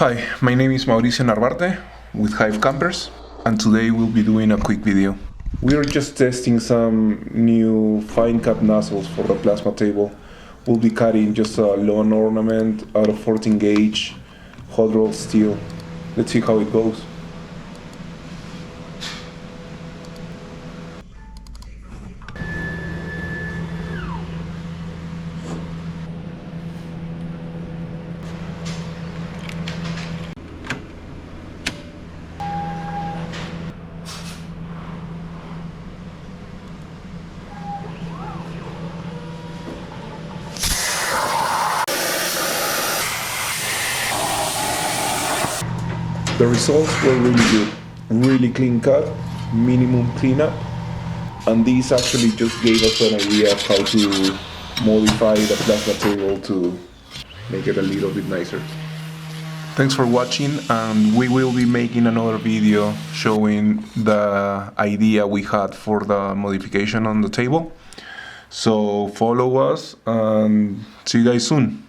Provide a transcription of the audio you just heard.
Hi, my name is Mauricio Narvarte with Hive Campers, and today we'll be doing a quick video. We are just testing some new fine cut nozzles for the plasma table. We'll be cutting just a lawn ornament out of 14 gauge hot rolled steel. Let's see how it goes. The results were really good, really clean cut, minimum cleanup, and this actually just gave us an idea of how to modify the plasma table to make it a little bit nicer. Thanks for watching, and we will be making another video showing the idea we had for the modification on the table. So follow us and see you guys soon.